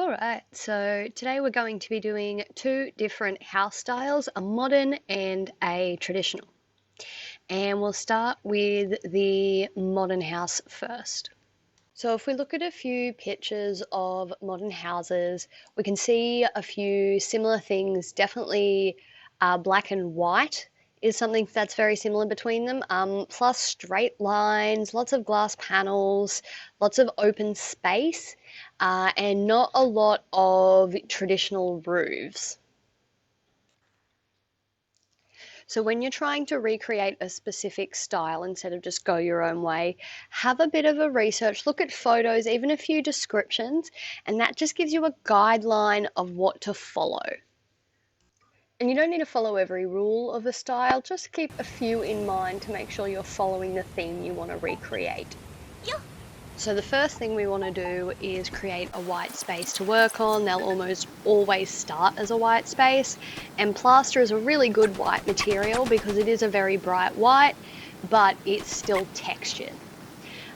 Alright, so today we're going to be doing two different house styles, a modern and a traditional. And we'll start with the modern house first. So if we look at a few pictures of modern houses, we can see a few similar things. Definitely black and white is something that's very similar between them, plus straight lines, lots of glass panels, lots of open space, and not a lot of traditional roofs. So when you're trying to recreate a specific style instead of just go your own way, have a bit of a research, look at photos, even a few descriptions, and that just gives you a guideline of what to follow. And you don't need to follow every rule of a style, just keep a few in mind to make sure you're following the theme you want to recreate. So the first thing we want to do is create a white space to work on. They'll almost always start as a white space, and plaster is a really good white material because it is a very bright white, but it's still textured.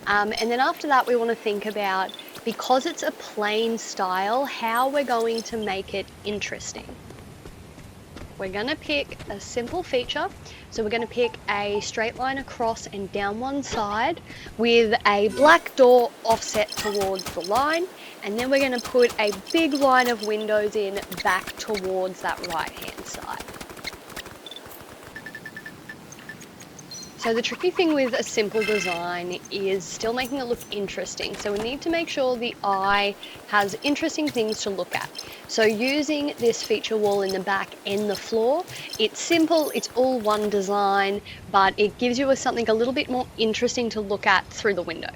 And then after that we want to think about, because it's a plain style, how we're going to make it interesting. We're going to pick a simple feature. So we're going to pick a straight line across and down one side with a black door offset towards the line, and then we're going to put a big line of windows in back towards that right hand side. So the tricky thing with a simple design is still making it look interesting. So we need to make sure the eye has interesting things to look at. So using this feature wall in the back and the floor, it's simple, it's all one design, but it gives you something a little bit more interesting to look at through the window.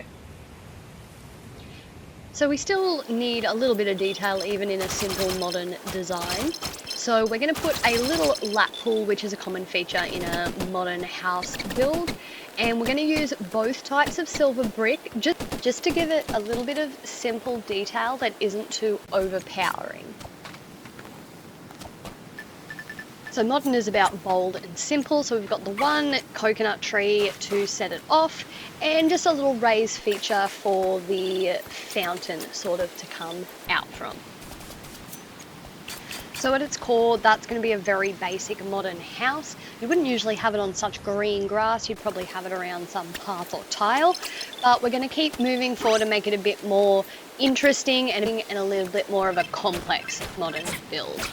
So we still need a little bit of detail even in a simple modern design. So we're going to put a little lap pool, which is a common feature in a modern house build, and we're going to use both types of silver brick just to give it a little bit of simple detail that isn't too overpowering. So modern is about bold and simple, so we've got the one coconut tree to set it off, and just a little raised feature for the fountain sort of to come out from. So at its core, that's going to be a very basic modern house. You wouldn't usually have it on such green grass, you'd probably have it around some path or tile, but we're going to keep moving forward and make it a bit more interesting and a little bit more of a complex modern build.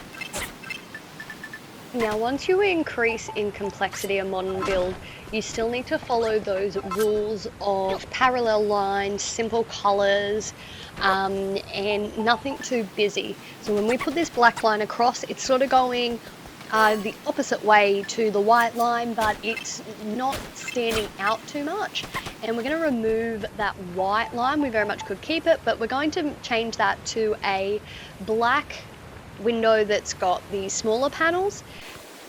Now, once you increase in complexity a modern build, you still need to follow those rules of parallel lines, simple colours, and nothing too busy. So when we put this black line across, it's sort of going the opposite way to the white line, but it's not standing out too much. And we're going to remove that white line. We very much could keep it, but we're going to change that to a black window that's got the smaller panels,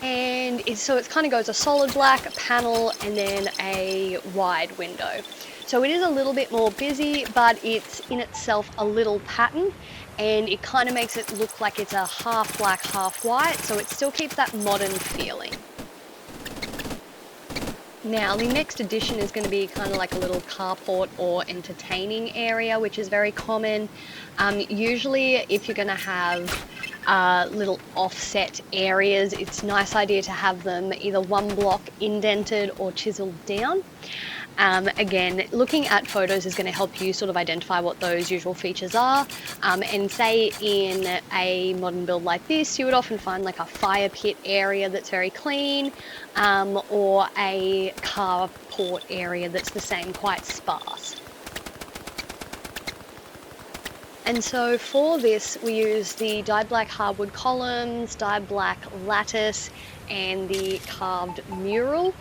and so it kind of goes a solid black panel and then a wide window. So it is a little bit more busy, but it's in itself a little pattern, and it kind of makes it look like it's a half black, half white, so it still keeps that modern feeling. Now, the next addition is going to be kind of like a little carport or entertaining area, which is very common. Usually, if you're going to have little offset areas, it's a nice idea to have them either one block indented or chiseled down. Again, looking at photos is going to help you sort of identify what those usual features are. And say in a modern build like this, you would often find like a fire pit area that's very clean, or a carport area that's the same, quite sparse. And so for this, we use the dyed black hardwood columns, dyed black lattice, and the carved mural.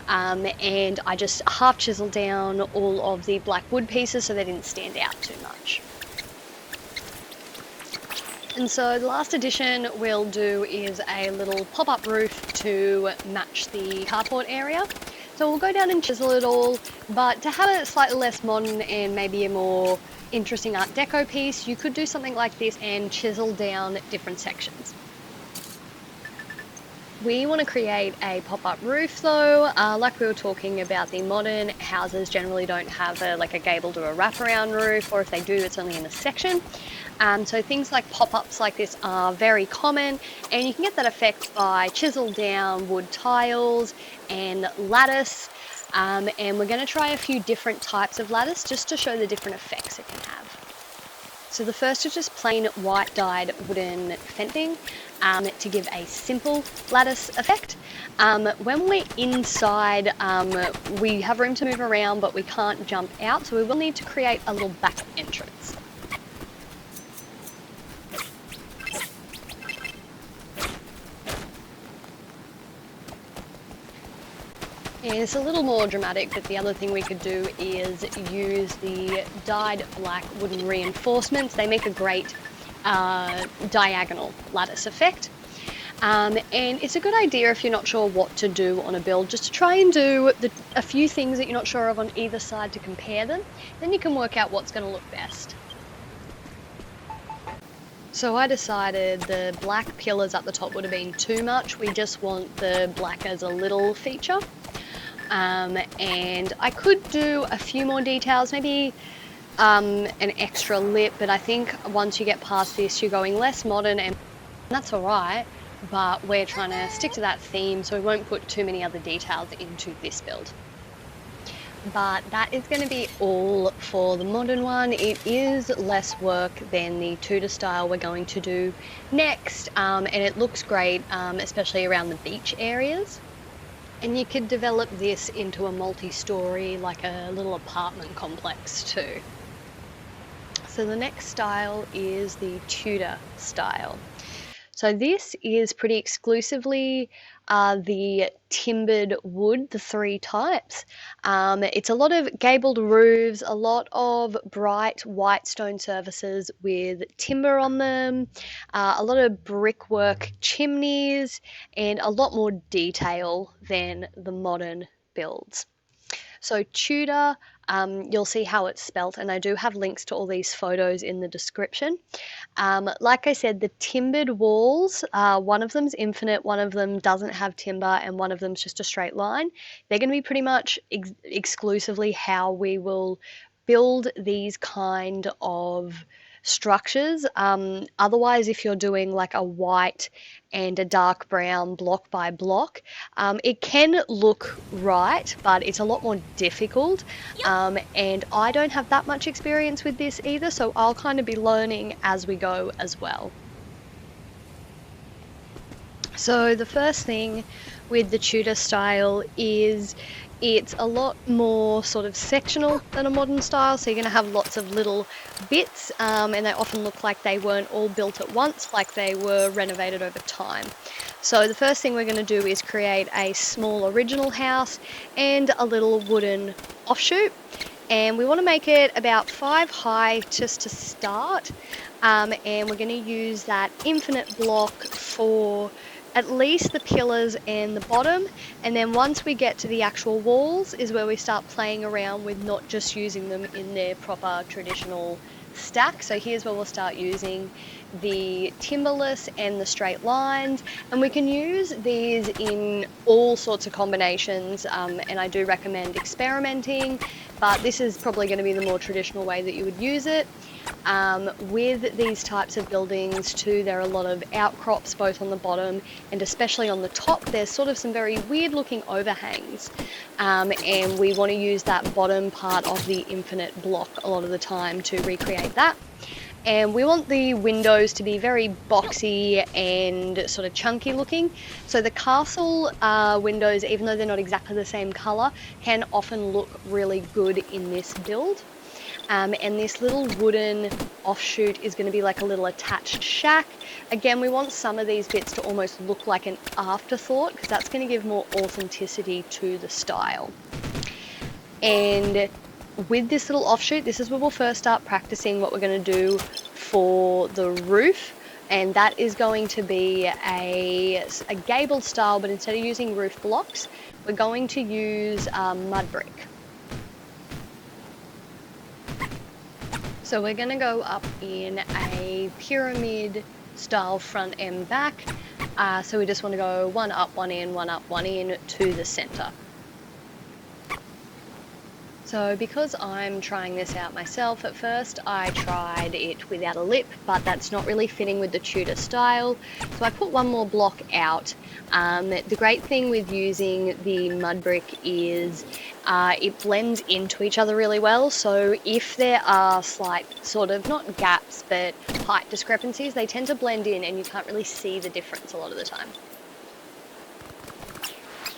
And I just half chiseled down all of the black wood pieces so they didn't stand out too much. And so the last addition we'll do is a little pop-up roof to match the carport area. So we'll go down and chisel it all, but to have it slightly less modern and maybe a more interesting Art Deco piece, you could do something like this and chisel down different sections. We want to create a pop-up roof though. Like we were talking about, the modern houses generally don't have like a gabled or a wraparound roof, or if they do, it's only in a section. So things like pop-ups like this are very common, and you can get that effect by chiseled down wood tiles and lattice. And we're going to try a few different types of lattice just to show the different effects it can have. So the first is just plain white dyed wooden fencing to give a simple lattice effect. When we're inside, we have room to move around, but we can't jump out, so we will need to create a little back entrance. And it's a little more dramatic, but the other thing we could do is use the dyed black wooden reinforcements. They make a great diagonal lattice effect. And it's a good idea if you're not sure what to do on a build, just to try and do a few things that you're not sure of on either side to compare them. Then you can work out what's going to look best. So I decided the black pillars at the top would have been too much. We just want the black as a little feature. And I could do a few more details, maybe an extra lip, but I think once you get past this, you're going less modern, and that's all right, but we're trying to stick to that theme, so we won't put too many other details into this build. But that is going to be all for the modern one. It is less work than the Tudor style we're going to do next, and it looks great, especially around the beach areas. And you could develop this into a multi-story, like a little apartment complex too. So the next style is the Tudor style. So this is pretty exclusively the timbered wood, the three types. It's a lot of gabled roofs, a lot of bright white stone surfaces with timber on them, a lot of brickwork chimneys, and a lot more detail than the modern builds. So Tudor, you'll see how it's spelt, and I do have links to all these photos in the description. Like I said, the timbered walls, one of them's infinite, one of them doesn't have timber, and one of them's just a straight line. They're going to be pretty much exclusively how we will build these kind of structures. Otherwise, if you're doing like a white and a dark brown block by block, it can look right, but it's a lot more difficult. And I don't have that much experience with this either, so I'll kind of be learning as we go as well. So the first thing with the Tudor style is it's a lot more sort of sectional than a modern style, so you're going to have lots of little bits, and they often look like they weren't all built at once, like they were renovated over time. So the first thing we're going to do is create a small original house and a little wooden offshoot, and we want to make it about 5 high just to start, and we're going to use that infinite block for at least the pillars and the bottom, and then once we get to the actual walls is where we start playing around with not just using them in their proper traditional stack. So here's where we'll start using the timberless and the straight lines, and we can use these in all sorts of combinations, and I do recommend experimenting, but this is probably going to be the more traditional way that you would use it. With these types of buildings too, there are a lot of outcrops both on the bottom and especially on the top. There's sort of some very weird looking overhangs, and we want to use that bottom part of the infinite block a lot of the time to recreate that. And we want the windows to be very boxy and sort of chunky looking. So the castle windows, even though they're not exactly the same color, can often look really good in this build. And this little wooden offshoot is going to be like a little attached shack. Again, we want some of these bits to almost look like an afterthought, because that's going to give more authenticity to the style. And with this little offshoot, this is where we'll first start practicing what we're going to do for the roof, and that is going to be a gabled style, but instead of using roof blocks, we're going to use mud brick. So we're going to go up in a pyramid style front and back, So we just want to go one up, one in, one up, one in to the center. So because I'm trying this out myself at first, I tried it without a lip, but that's not really fitting with the Tudor style. So I put one more block out. The great thing with using the mud brick is it blends into each other really well. So if there are slight sort of, not gaps, but height discrepancies, they tend to blend in and you can't really see the difference a lot of the time.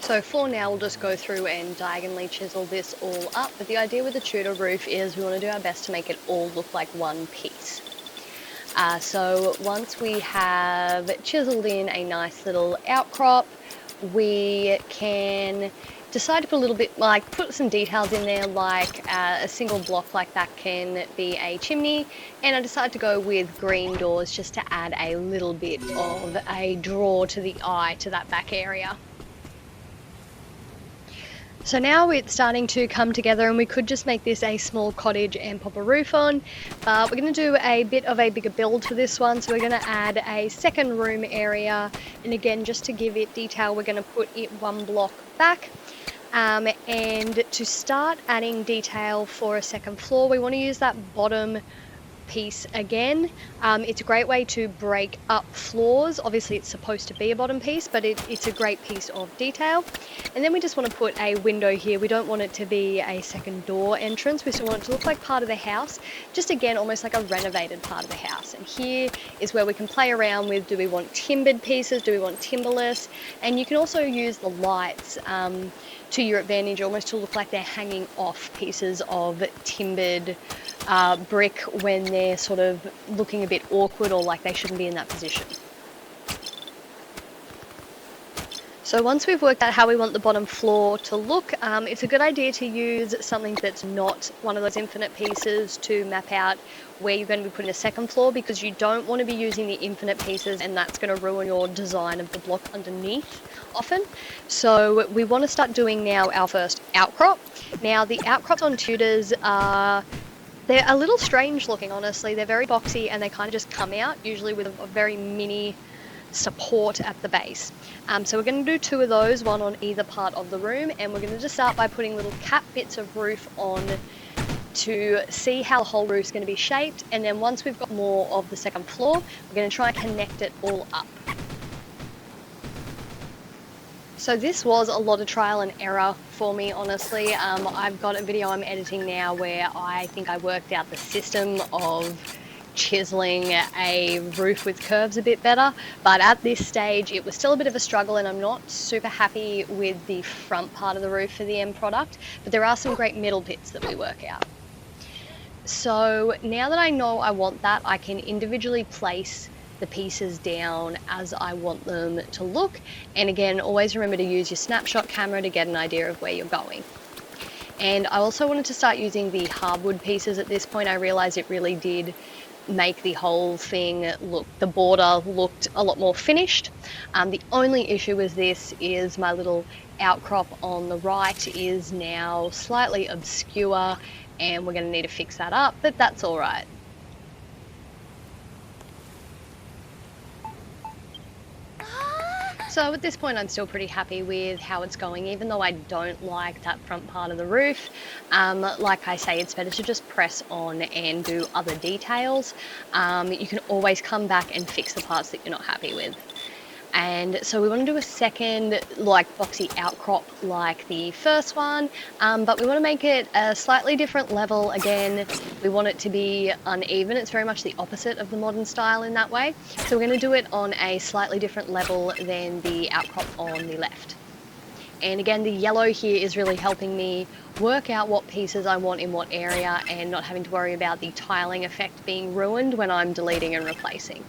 So for now, we'll just go through and diagonally chisel this all up. But the idea with the Tudor roof is we want to do our best to make it all look like one piece. So once we have chiseled in a nice little outcrop, we can decide to put a little bit, like put some details in there, like a single block like that can be a chimney. And I decided to go with green doors just to add a little bit of a draw to the eye to that back area. So now it's starting to come together, and we could just make this a small cottage and pop a roof on, but we're going to do a bit of a bigger build for this one. So we're going to add a second room area, and again, just to give it detail, we're going to put it one block back. And to start adding detail for a second floor, we want to use that bottom piece again. It's a great way to break up floors. Obviously it's supposed to be a bottom piece, but it's a great piece of detail. And then we just want to put a window here. We don't want it to be a second door entrance. We still want it to look like part of the house, just again almost like a renovated part of the house. And here is where we can play around with, do we want timbered pieces, do we want timberless? And you can also use the lights to your advantage, almost to look like they're hanging off pieces of timbered brick when they're sort of looking a bit awkward or like they shouldn't be in that position. So once we've worked out how we want the bottom floor to look, it's a good idea to use something that's not one of those infinite pieces to map out where you're going to be putting a second floor, because you don't want to be using the infinite pieces and that's going to ruin your design of the block underneath often. So we want to start doing now our first outcrop. Now the outcrops on Tudors are, they're a little strange looking, honestly. They're very boxy and they kind of just come out, usually with a very mini support at the base. So we're going to do two of those, one on either part of the room, and we're going to just start by putting little cap bits of roof on to see how the whole roof is going to be shaped. And then once we've got more of the second floor, we're going to try and connect it all up. So this was a lot of trial and error for me, honestly. I've got a video I'm editing now where I think I worked out the system of chiseling a roof with curves a bit better, but at this stage it was still a bit of a struggle, and I'm not super happy with the front part of the roof for the end product, but there are some great middle bits that we work out. So now that I know I want that, I can individually place the pieces down as I want them to look. And again, always remember to use your snapshot camera to get an idea of where you're going. And I also wanted to start using the hardwood pieces at this point. I realized it really did make the whole thing look, the border looked a lot more finished. The only issue with this is my little outcrop on the right is now slightly obscure, and we're going to need to fix that up, but that's all right. So at this point I'm still pretty happy with how it's going, even though I don't like that front part of the roof. Like I say, it's better to just press on and do other details. You can always come back and fix the parts that you're not happy with. And so we want to do a second like boxy outcrop like the first one, but we want to make it a slightly different level. Again, we want it to be uneven. It's very much the opposite of the modern style in that way. So we're going to do it on a slightly different level than the outcrop on the left. And again, the yellow here is really helping me work out what pieces I want in what area and not having to worry about the tiling effect being ruined when I'm deleting and replacing.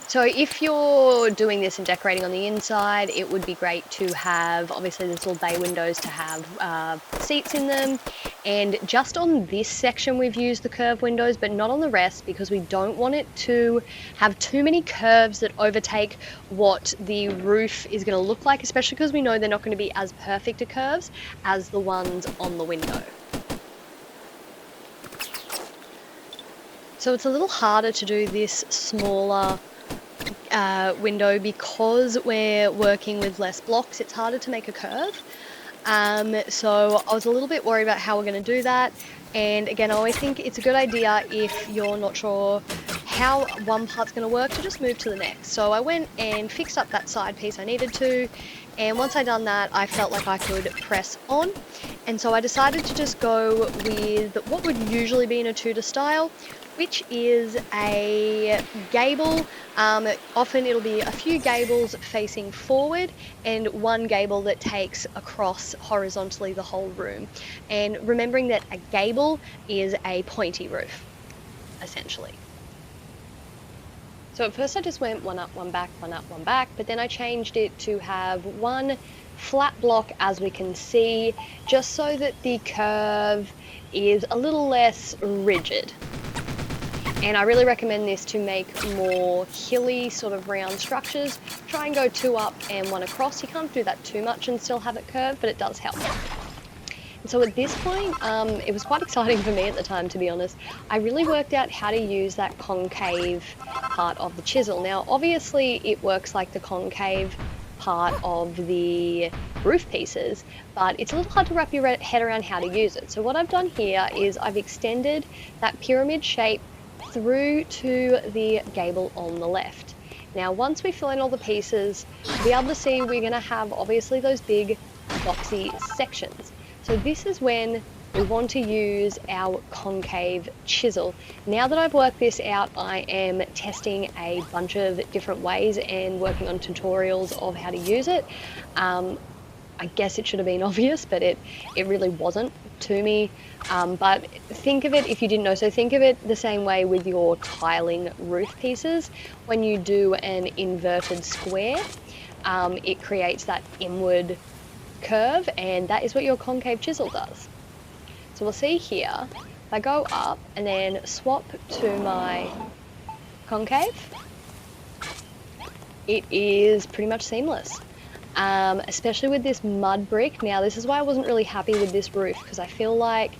So if you're doing this and decorating on the inside, it would be great to have, obviously there's little bay windows to have seats in them. And just on this section we've used the curved windows, but not on the rest, because we don't want it to have too many curves that overtake what the roof is going to look like, especially because we know they're not going to be as perfect a curves as the ones on the window. So it's a little harder to do this smaller window, because we're working with less blocks, it's harder to make a curve. So I was a little bit worried about how we're going to do that. And again, I always think it's a good idea, if you're not sure how one part's going to work, to just move to the next. So I went and fixed up that side piece I needed to, and once I'd done that, I felt like I could press on. And so I decided to just go with what would usually be in a Tudor style, which is a gable. Often it'll be a few gables facing forward and one gable that takes across horizontally the whole room. And remembering that a gable is a pointy roof, essentially. So at first I just went one up, one back, one up, one back, but then I changed it to have one flat block, as we can see, just so that the curve is a little less rigid. And I really recommend this to make more hilly sort of round structures. Try and go 2 up and 1 across. You can't do that too much and still have it curved, but it does help. And so at this point, it was quite exciting for me at the time, to be honest. I really worked out how to use that concave part of the chisel. Now, obviously it works like the concave part of the roof pieces, but it's a little hard to wrap your head around how to use it. So what I've done here is I've extended that pyramid shape through to the gable on the left. Now, once we fill in all the pieces, you'll be able to see we're going to have obviously those big boxy sections. So this is when we want to use our concave chisel. Now that I've worked this out, I am testing a bunch of different ways and working on tutorials of how to use it. I guess it should have been obvious, but it really wasn't to me. But think of it, if you didn't know, so think of it the same way with your tiling roof pieces. When you do an inverted square, it creates that inward curve, and that is what your concave chisel does. So we'll see here, if I go up and then swap to my concave, it is pretty much seamless. Especially with this mud brick. Now, this is why I wasn't really happy with this roof, because I feel like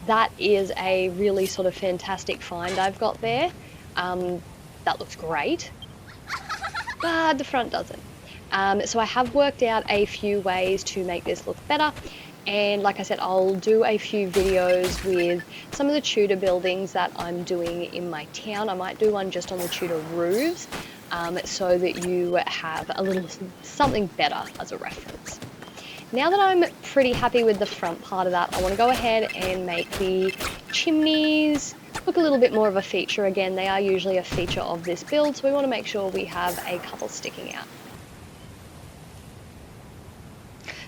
that is a really sort of fantastic find I've got there. That looks great, but the front doesn't. So I have worked out a few ways to make this look better. And like I said, I'll do a few videos with some of the Tudor buildings that I'm doing in my town. I might do one just on the Tudor roofs, so that you have a little something better as a reference. Now that I'm pretty happy with the front part of that, I want to go ahead and make the chimneys look a little bit more of a feature. Again, they are usually a feature of this build, so we want to make sure we have a couple sticking out.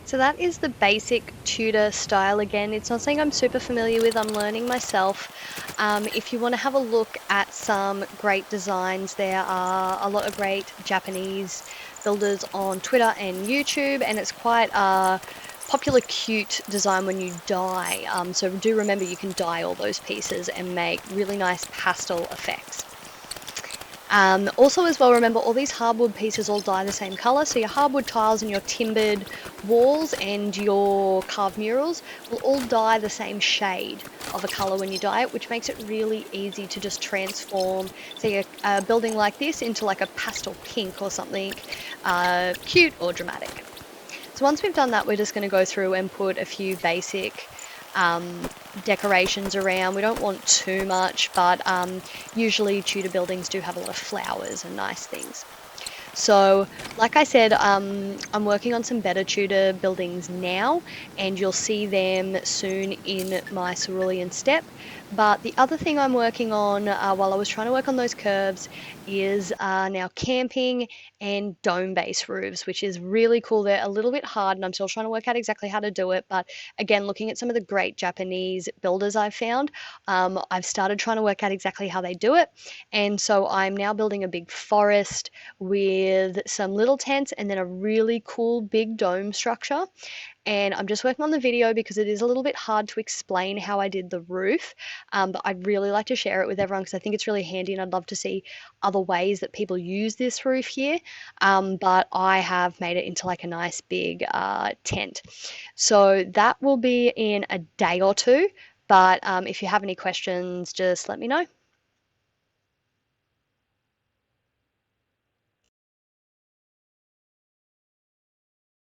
So that is the basic Tudor style. Again, it's not something I'm super familiar with, I'm learning myself. If you want to have a look at some great designs, there are a lot of great Japanese builders on Twitter and YouTube, and it's quite a popular cute design when you dye. So do remember you can dye all those pieces and make really nice pastel effects. Also as well, remember all these hardwood pieces all dye the same colour, so your hardwood tiles and your timbered walls and your carved murals will all dye the same shade of a colour when you dye it, which makes it really easy to just transform, say, a building like this into like a pastel pink or something cute or dramatic. So once we've done that, we're just going to go through and put a few basic decorations around. We don't want too much, but usually Tudor buildings do have a lot of flowers and nice things. So like I said, I'm working on some better Tudor buildings now, and you'll see them soon in my cerulean step. But the other thing I'm working on while I was trying to work on those curves is now camping and dome base roofs, which is really cool. They're a little bit hard and I'm still trying to work out exactly how to do it. But again, looking at some of the great Japanese builders I've found, I've started trying to work out exactly how they do it. And so I'm now building a big forest with some little tents and then a really cool big dome structure. And I'm just working on the video because it is a little bit hard to explain how I did the roof, but I'd really like to share it with everyone because I think it's really handy, and I'd love to see other ways that people use this roof here. But I have made it into like a nice big tent. So that will be in a day or two, but if you have any questions, just let me know.